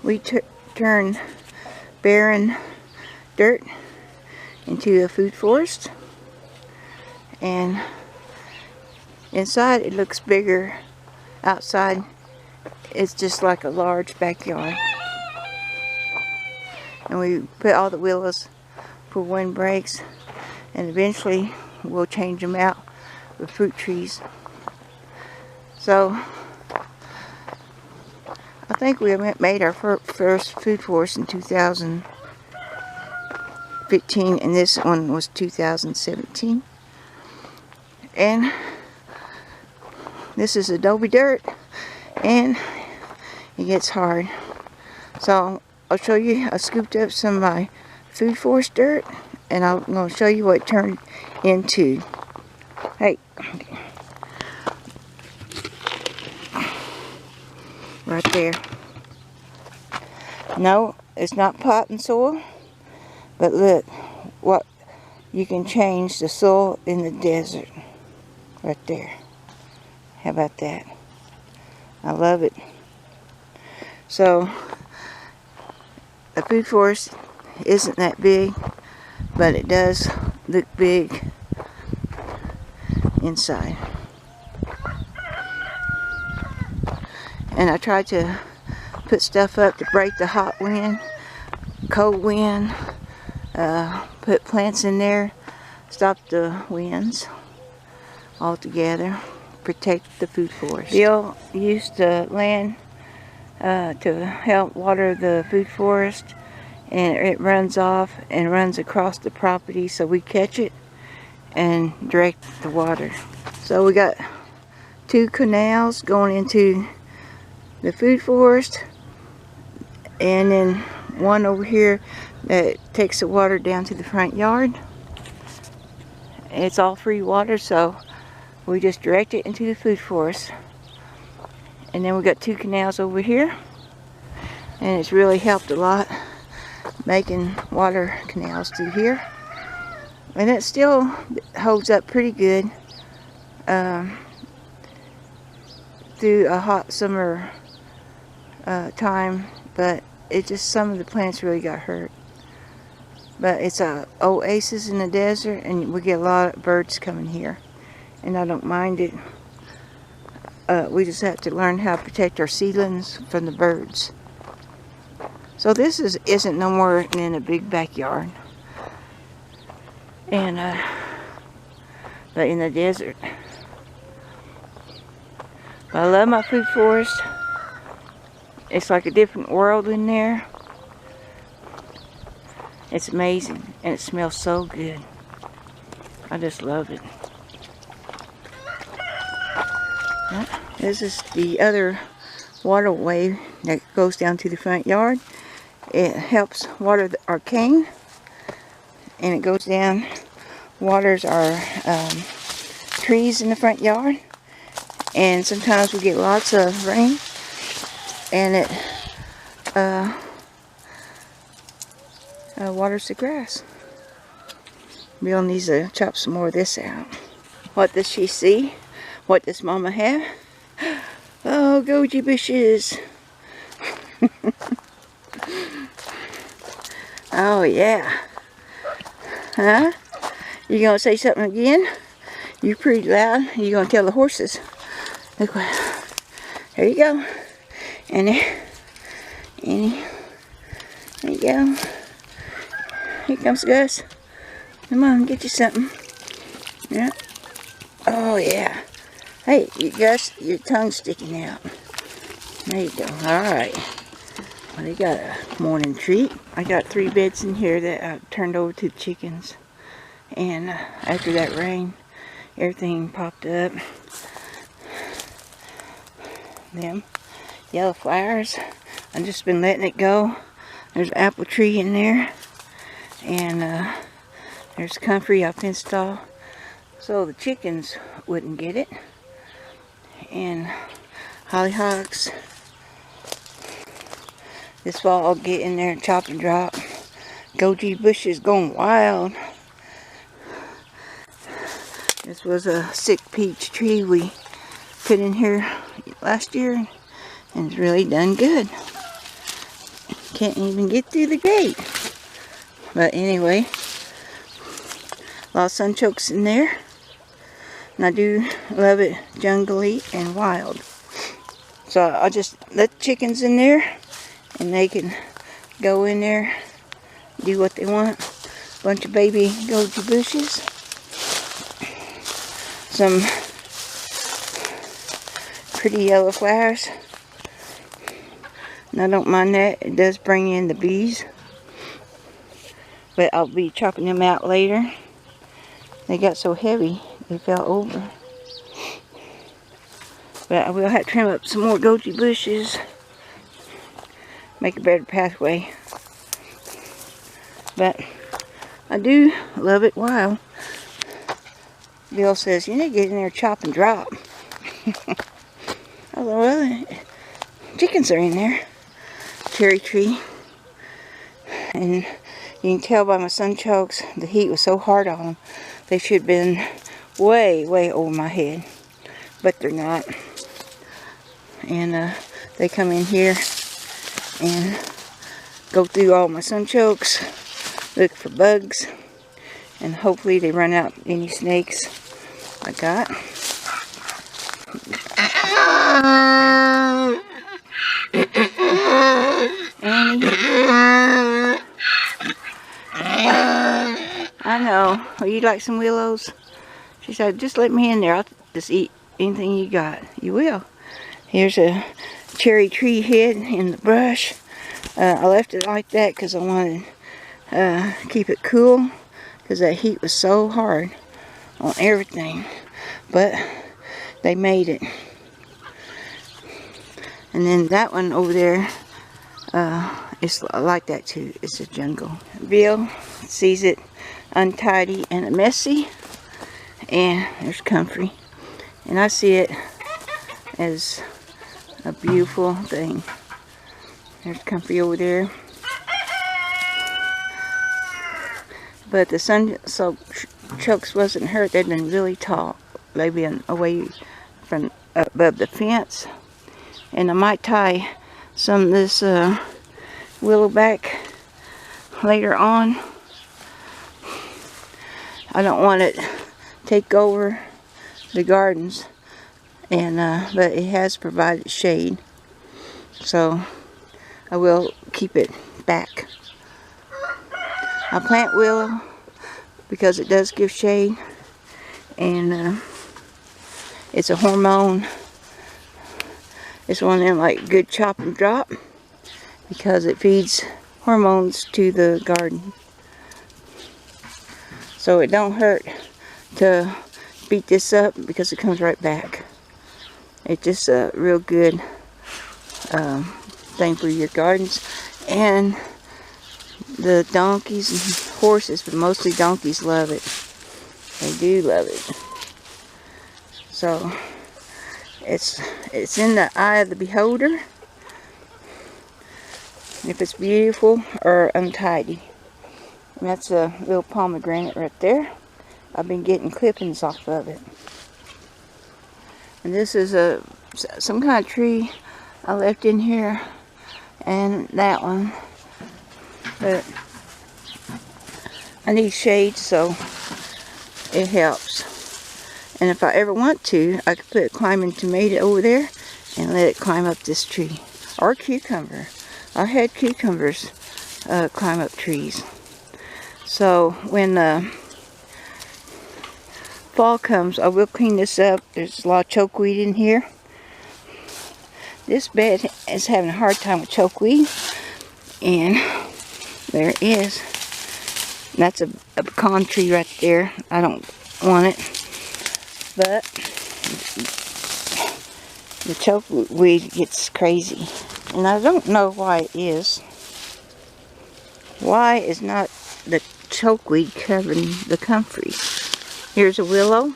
we turn barren dirt into a food forest, and inside it looks bigger. Outside it's just like a large backyard. And we put all the willows for windbreaks, and eventually we'll change them out with fruit trees. So I think we made our first food forest in 2015, and this one was 2017. And this is adobe dirt, and it gets hard. So I'll show you, I scooped up some of my food forest dirt, and I'm going to show you what it turned into. Hey. Right there. No, it's not potting soil, but look what you can change the soil in the desert. Right there. How about that? I love it. So the food forest isn't that big, but it does look big inside. And I tried to put stuff up to break the hot wind, cold wind, put plants in there, stop the winds altogether, protect the food forest. Bill used the land to help water the food forest, and it runs off and runs across the property, so we catch it and direct the water. So we got 2 canals going into the food forest, and then one over here that takes the water down to the front yard. It's all free water, so we just direct it into the food forest. And then we got 2 canals over here, and it's really helped a lot making water canals through here, and it still holds up pretty good through a hot summer time, but it just, some of the plants really got hurt. But it's a oasis in the desert, and we get a lot of birds coming here, and I don't mind it. We just have to learn how to protect our seedlings from the birds. So this isn't no more than a big backyard, and but in the desert. But I love my food forest. It's like a different world in there. It's amazing, and it smells so good. I just love it. This is the other waterway that goes down to the front yard. It helps water our cane, and it goes down, waters our trees in the front yard. And sometimes we get lots of rain, and it waters the grass. Bill needs to chop some more of this out. What does she see? What does Mama have? Oh, goji bushes. Oh yeah. Huh? You gonna say something again? You're pretty loud. You gonna tell the horses? Look what. There you go. And there. And there you go. Here comes Gus. Come on, get you something. Yeah. Oh yeah. Hey, Gus, your tongue's sticking out. There you go. Alright. Well, they got a morning treat. I got 3 beds in here that I turned over to the chickens. And after that rain, everything popped up. Them yellow flowers, I've just been letting it go. There's an apple tree in there. And there's comfrey I fenced off so the chickens wouldn't get it. And hollyhocks. This fall I'll get in there and chop and drop. Goji bushes going wild. This was a sick peach tree we put in here last year, and it's really done good. Can't even get through the gate. But anyway, a lot of sunchokes in there. And I do love it jungly and wild. So I'll just let the chickens in there and they can go in there, do what they want. Bunch of baby goji bushes. Some pretty yellow flowers. And I don't mind that. It does bring in the bees. But I'll be chopping them out later. They got so heavy, they fell over. But I will have to trim up some more goji bushes. Make a better pathway. But I do love it wild. Bill says, you need to get in there, chop and drop. I thought, well, chickens are in there. Cherry tree. And you can tell by my sunchokes, the heat was so hard on them. They should have been way, way over my head. But they're not. And they come in here and go through all my sunchokes, look for bugs, and hopefully they run out any snakes I got. I know. Well, you'd like some willows? She said, just let me in there. I'll just eat anything you got. You will. Here's a cherry tree head in the brush. I left it like that because I wanted to keep it cool, because that heat was so hard on everything. But they made it. And then that one over there is like that too. It's a jungle. Bill sees it untidy and messy. And there's Comfrey. And I see it as a beautiful thing. There's Comfrey over there. But the sunchokes wasn't hurt. They'd been really tall. They'd been away from above the fence. And I might tie some of this willow back later on. I don't want it to take over the gardens, and but it has provided shade, so I will keep it back. I plant willow because it does give shade, and it's a hormone. It's one of them like good chop and drop, because it feeds hormones to the garden. So it don't hurt to beat this up because it comes right back. It's just a real good thing for your gardens. And the donkeys and horses, but mostly donkeys, love it. They do love it. So it's in the eye of the beholder if it's beautiful or untidy. And that's a little pomegranate right there. I've been getting clippings off of it. And this is some kind of tree I left in here, and that one. But I need shade, so it helps. And if I ever want to, I could put a climbing tomato over there and let it climb up this tree. Or cucumber. I had cucumbers climb up trees. So when fall comes, I will clean this up. There's a lot of chokeweed in here. This bed is having a hard time with chokeweed. And there it is. That's a pecan tree right there. I don't want it. But the chokeweed gets crazy. And I don't know why it is. Why is not the chokeweed covering the comfrey? Here's a willow.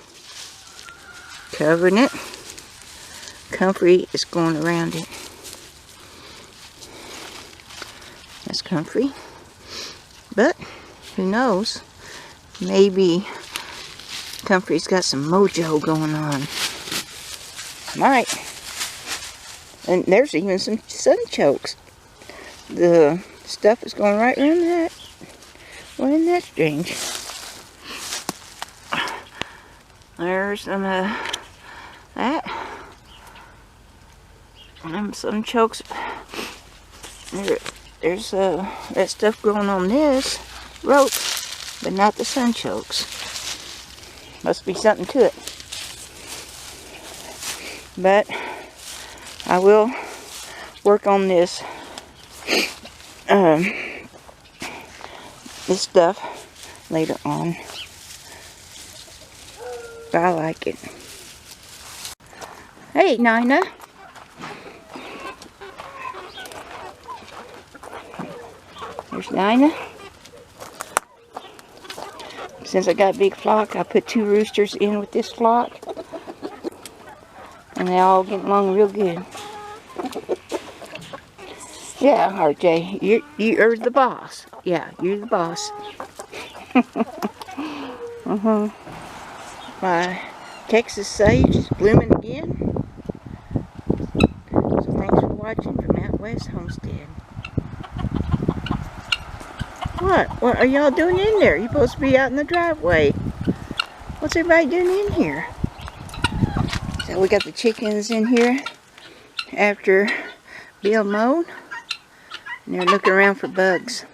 Covering it. Comfrey is going around it. That's comfrey. But who knows? Maybe comfrey's got some mojo going on. Alright. And there's even some sunchokes. the stuff is going right around that. Well, isn't that strange? There's some that. And some chokes. There's that stuff growing on this rope, but not the sunchokes. Must be something to it. But I will work on this this stuff later on. But I like it. Hey, Nina. There's Nina. Since I got a big flock, I put 2 roosters in with this flock. And they all get along real good. Yeah, RJ, you're the boss. Yeah, you're the boss. My Texas sage is blooming again. So thanks for watching from Out West Homestead. What are y'all doing in there? You're supposed to be out in the driveway. What's everybody doing in here? So we got the chickens in here after Bill mowed. And they're looking around for bugs.